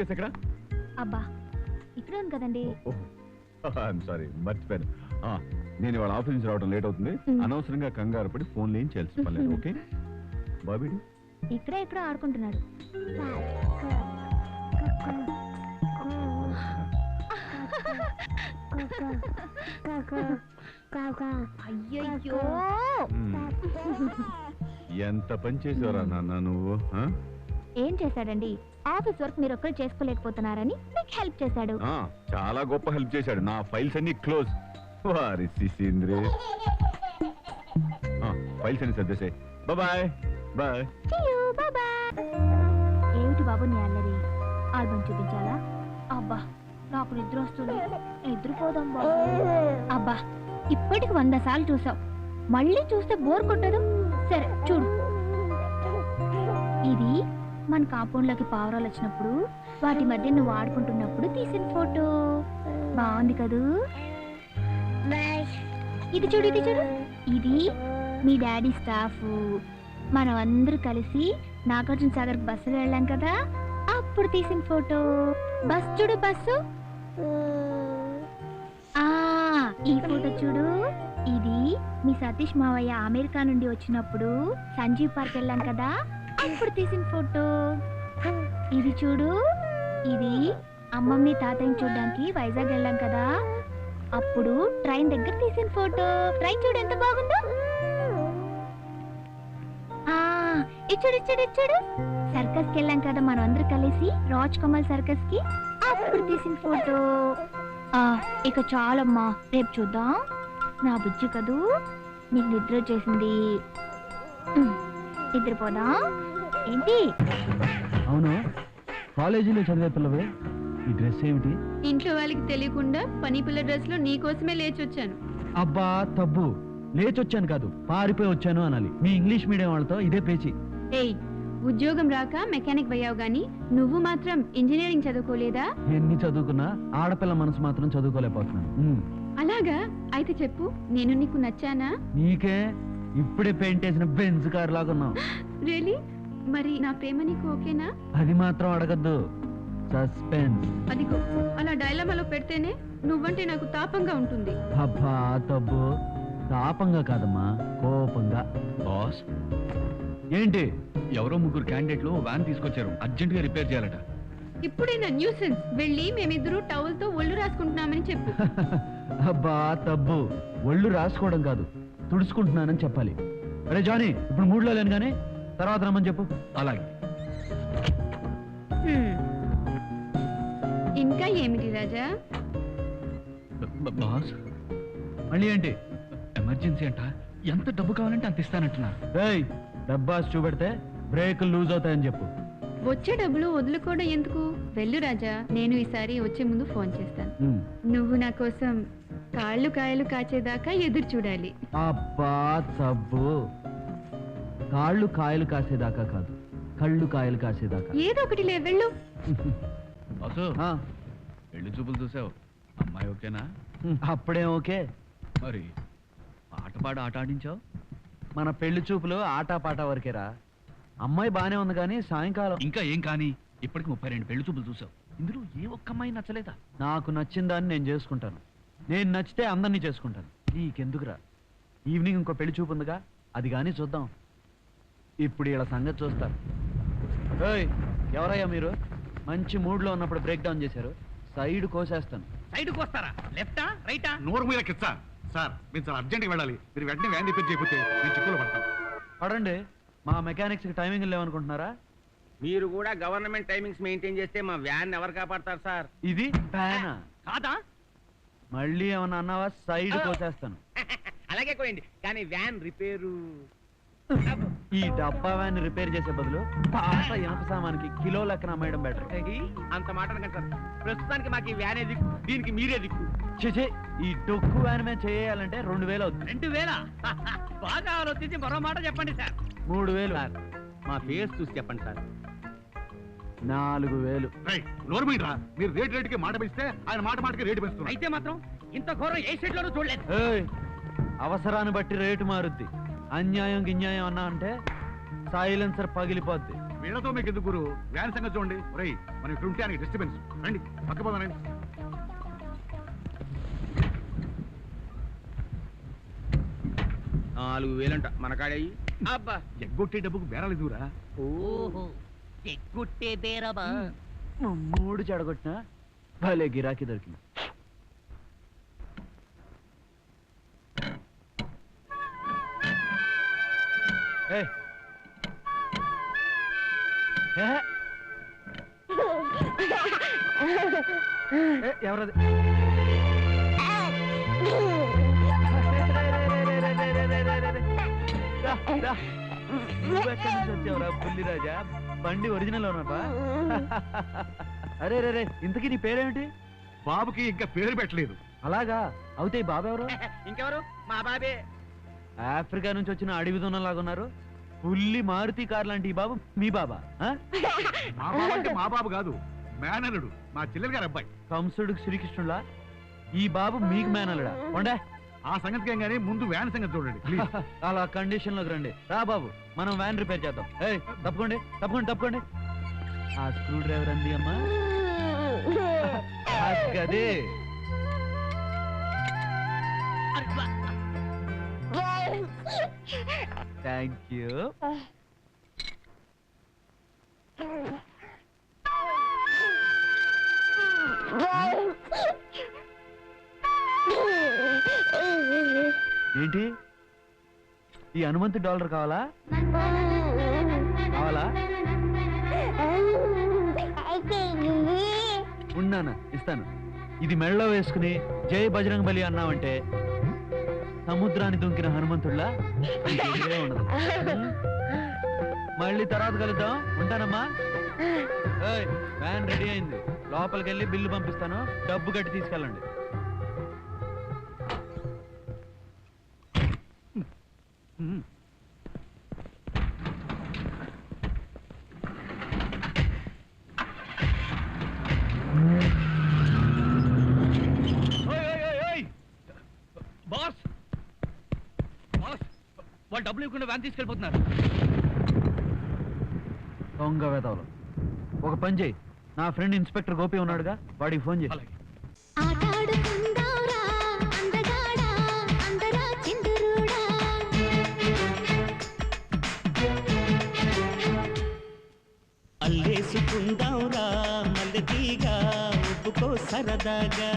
Case ఎక్కడ? అబ్బా ఇక్కడే ఉంది కదండి. ఐఎమ్ సారీ, మర్చిపోయాను. నేను ఇవాళ ఆఫీస్ నుంచి రావడం లేట్ అవుతుంది. అనవసరంగా కంగారు పడి ఫోన్ లేని చేయాల్సిన పర్లేదు. ఓకే బాబీ ఇక్కడే ఎక్కడో ఆడుకుంటున్నాడు. అయ్యయ్యో ఎంత పని చేసేవరా నాన్న నువ్వు? ఏం చేశాడండి? ఆఫీస్ వర్క్ మీరు ఒక్కరు చేసుకోలేకపోతున్నారని మీకు హెల్ప్ చేశాడు. చాలా గొప్ప హెల్ప్ చేశాడు. నా ఫైల్స్ అన్ని క్లోజ్. వారి శిశీంద్రే ఫైల్స్ అన్ని సర్దేశాయి. Bye bye. ఏమిటి బాబు నీ అల్లరి? ఆల్బమ్ చూపించాలా? అబ్బా నాకు నిద్ర వస్తుంది, నిద్రపోదాం బాబు. అబ్బా ఇప్పటికి 100 సార్లు చూసావు, మళ్ళీ చూస్తే బోర్ కొట్టదు. సరే చూడు, ఇది మన కాంపౌండ్ లోకి పావురాలు వచ్చినప్పుడు వాటి మధ్య నువ్వు ఆడుకుంటున్నప్పుడు తీసిన ఫోటో. బాగుంది కదూ? ఇది చూడు, ఇది చూడు, ఇది మీ డాడీ స్టాఫ్. మనం అందరూ కలిసి నాగార్జున సాగర్ బస్సులో వెళ్ళాం కదా, అప్పుడు తీసిన ఫోటో. బస్ చూడు, బస్సు. ఈ ఫోటో చూడు, ఇది మీ సతీష్ మావయ్య అమెరికా నుండి వచ్చినప్పుడు సంజీవ్ పార్క్ వెళ్ళాం కదా, అప్పుడు తీసిన ఫోటో. ఇది చూడు, ఇది అమ్మమ్మ తాతయ్యని చూడడానికి వైజాగ్ వెళ్ళాం కదా, అప్పుడు ట్రైన్ దగ్గర తీసిన ఫోటో. ట్రైన్ చూడు ఎంత బాగుందో. ఇచ్చుడు ఇచ్చుడు ఇచ్చుడు, సర్కస్ కి వెళ్ళాం కదా మనం అందరూ కలిసి, రాజ్ కమల్ సర్కస్ కి, అప్పుడు తీసిన ఫోటో. ఇక చాలమ్మా, రేపు చూద్దాం. నా బుజ్జి కదూ, నీకు నిద్ర వచ్చేసింది, నిద్రపోదాం. ఏంటి? అవును, కాలేజీలో చదివే పిల్లవే, ఈ డ్రెస్ ఏమిటి? ఇంట్లో వాళ్ళకి తెలియకుండా పని పిల్ల డ్రెస్ లో నీ కోసమే లేచి వచ్చాను. అబ్బా తబ్బు, లేచొచ్చాను కాదు, పారిపోయి వచ్చాను అనాలి. మీ ఇంగ్లీష్ మీడియం వాళ్ళతో ఇదే పేచి. ఏయ్, ఉద్యోగం రాక మెకానిక్ అయ్యావు గాని నువ్వు మాత్రం ఇంజనీరింగ్ చదువుకోలేదా? ఎన్ని చదువుకున్నా ఆడపిల్ల మనసు మాత్రం చదువుకోలేకపోతున్నాను. అలాగా? అయితే చెప్పు, నేను నీకు నచ్చానా? నీకే ఇప్పుడే పెయింట్ వేసిన బెంజ్ కార్ లాగున్నావు. రియలీ? మరి నా ప్రేమ నీకు ఓకేనా? అది మాత్రం అడగద్దు, సస్పెన్స్. అదిగో అలా డైలమాలో పెడితేనే నువ్వంటే నాకు తాపంగా ఉంటుంది. అబ్బా తబ్బు, తాపంగా కాదమ్మా, కోపంగా. బాస్, ఏంటి? ఎవరో 3 క్యాండిడేట్లు వ్యాన్ తీసుకొచ్చారు, అర్జెంట్ గా రిపేర్ చేయాలట. ఇప్పుడైనా న్యూసెన్స్, వెళ్ళి మేమిద్దరు టవల్ తో ఒళ్ళు రాసుకుంటున్నామని చెప్పు. అబ్బా తబ్బు, ఒళ్ళు రాసుకోవడం కాదు, తుడుచుకుంటున్నానని చెప్పాలి. అరే జానీ, ఇప్పుడు మూడ్లో లేను గానీ తర్వాత రమ్మని చెప్పు. అలాగే. ఇంకా ఏమిటి రాజా? బాస్, మళ్ళీ ఏంటి? ఎమర్జెన్సీ అంట, ఎంత డబ్బు కావాలంటే అంత ఇస్తానంటున్నారు. ఏయ్, డబ్బాస్ చూపెడితే బ్రేకులు లూజ్ అవుతాయని చెప్పు. వచ్చే డబ్బులు వదులుకోవడం ఎందుకు? వెళ్ళు రాజా, నేను ఈసారి వచ్చే ముందు ఫోన్ చేస్తాను. నువ్వు నా కోసం కాళ్ళు కాయలు కాచేదాకా ఎదురు చూడాలి. అబ్బా సబ్బు, కాళ్ళు కాయలు కాసేదాకా కాదు, కళ్ళు కాయలు కాసేదాకా. ఏదో ఒకటి లే, వెళ్ళు. బాసు, పెళ్లి చూపులు చూసావు, అమ్మాయి ఓకేనా? అప్పుడే ఓకే. మరి పాట పాడి ఆట ఆడించావు. మన పెళ్లి చూపులు ఆటాపాట వరకేరా. అమ్మాయి బానే ఉంది కానీ సాయంకాలం. ఇంకా ఏం కానీ, ఇప్పటికి 32 పెళ్లి చూపులు చూసావు, ఇందులో ఏ ఒక్క అమ్మాయి నచ్చలేదా? నాకు నచ్చిన దాన్ని నేను చేసుకుంటాను. నేను నచ్చితే అందరినీ చేసుకుంటాను. నీకెందుకురా? ఈవినింగ్ ఇంకో పెళ్లి చూపు ఉందిగా, అది కానీ చూద్దాం. ఇప్పుడు ఇలా సంగతి చూస్తారు. ఏయ్, ఎవరయ్యా మీరు? మంచి మూడ్లో ఉన్నప్పుడు బ్రేక్ డౌన్ చేశారు. సైడ్ కోసేస్తాను. సైడ్కి వస్తారా? లెఫ్టా రైటా? నోరు మీద కిచ్చా సార్, మేము చాలా అర్జెంట్గా వెళ్ళాలి. మీరు వెంటనే వ్యాన్ రిపేర్ చేయకపోతే మేము చిక్కులు పడతాం. పడండి. మా మెకానిక్స్కి టైమింగ్ లేవనుకుంటున్నారా? మీరు కూడా గవర్నమెంట్ టైమింగ్స్ మెయింటైన్ చేస్తే మా వ్యాన్ ఎవరు కాపాడతారు సార్? ఇది ప్యానా కాదా? మళ్ళీ ఏమన్నా అన్నావా సైడ్ కోసేస్తాను. అలాగే కోయండి, కానీ వ్యాన్ రిపేరు. ఈ డబ్బా వ్యాన్ రిపేర్ చేసే బదులు పాత ఇనప సామానికి కిలో లెక్కన అమ్మేయడం బెటర్. అంత మాట అనకండి సార్, ప్రస్తుతానికి మాకు ఈ వ్యానే దిక్కు, దీనికి మీరే దిక్కు. చేసే ఈ డొక్కు వ్యాన్ మీద చేయాలంటే 2000 అవుతుంది. 2000? బాగా ఆలోచించి మరో మాట చెప్పండి సార్. 3000. మా ఫేస్ చూసి చెప్పండి సార్. 4000. నోరు మీద మీరు రేటుకి మాట పెంచితే ఆయన మాటకి రేటు పెంచుతున్నారు. అయితే మాత్రం ఇంత ఘోరం ఏ సెట్ లోనూ చూడలేదు. అవసరాన్ని బట్టి రేటు మారుద్ది. అన్యాయం గిన్యాయం అన్నా అంటే సైలెన్సర్ పగిలిపోద్ది. వీళ్ళతో మీకు ఎందుకు గురు వ్యాన్ సంగతి చూడండి. ఒరేయ్ మనం ఇక్కడ ఉంటే ఆయనకి డిస్టర్బెన్స్. రండి పక్క పోదాం రండి. నాలుగు వేలంట మన కాడయ్యి. అబ్బా ఎగ్గొట్టే డబ్బుకు బేరాలు ఎదుగురా. ఓహో ఎగ్గుట్టే బేరమా? మూడు చెడగొట్టినా భలే గిరాకీ దొరికింది. ఏ ఎవరది? నువ్వెక్కడి నుంచి వచ్చావురా పుల్లి రాజా? బండి ఒరిజినల్ ఉన్నపా? అరే రే రే, ఇంతకీ నీ పేరేమిటి? బాబుకి ఇంకా పేరు పెట్టలేదు. అలాగా అవుతే ఈ బాబు ఎవరు? ఇంకెవరు? మా బాబే. ఆఫ్రికా నుంచి వచ్చిన అడవి దొన్నలాగా ఉన్నారు. పుల్లి మారుతి కార్ లాంటి ఈ బాబు మీ బాబా? మా బాబు అంటే మా బాబు కాదు, మేనలుడు, మా చెల్లెలు గారు అబ్బాయి. కంసుడికి శ్రీకృష్ణులా ఈ బాబు మీకు మేనలుడా? ఉండే ఆ సంగతికి ఏం కానీ ముందు వ్యాన్ సంగతి చూడండి ప్లీజ్. అలా కండిషన్ లోకి రండి. రా బాబు, మనం వ్యాన్ రిపేర్ చేద్దాం. ఏయ్ తప్పకోండి తప్పకోండి తప్పకోండి. ఆ స్క్రూ డ్రైవర్ అంది అమ్మా. అదే థ్యాంక్ యూ. ఏంటి ఈ హనుమంతు డాలర్ కావాలా? కావాలా? ఉన్నానా ఇస్తాను. ఇది మెడలో వేసుకుని జై బజరంగ బలి అన్నావంటే సముద్రాన్ని దుంకిన హనుమంతుడిలా ఇంకేదే ఉండదు. మళ్ళీ తర్వాత కలుద్దాం. ఉంటానమ్మా. ఏయ్, వ్యాన్ రెడీ అయింది. లోపలికి వెళ్ళి బిల్లు పంపిస్తాను. డబ్బు కట్టి తీసుకెళ్ళండి. బాస్ బాస్ వాళ్ళు డబ్బులు ఇవ్వకుండా వ్యాన్ తీసుకెళ్ళిపోతున్నారు. దొంగ వెదవలు. ఒక పని చేయి, నా ఫ్రెండ్ ఇన్స్పెక్టర్ గోపి ఉన్నాడుగా, వాడికి ఫోన్ చేయి. అలాగే. అల్లేసుకుందాంరా మల్లె తీగ ఒప్పుకో సరదాగా.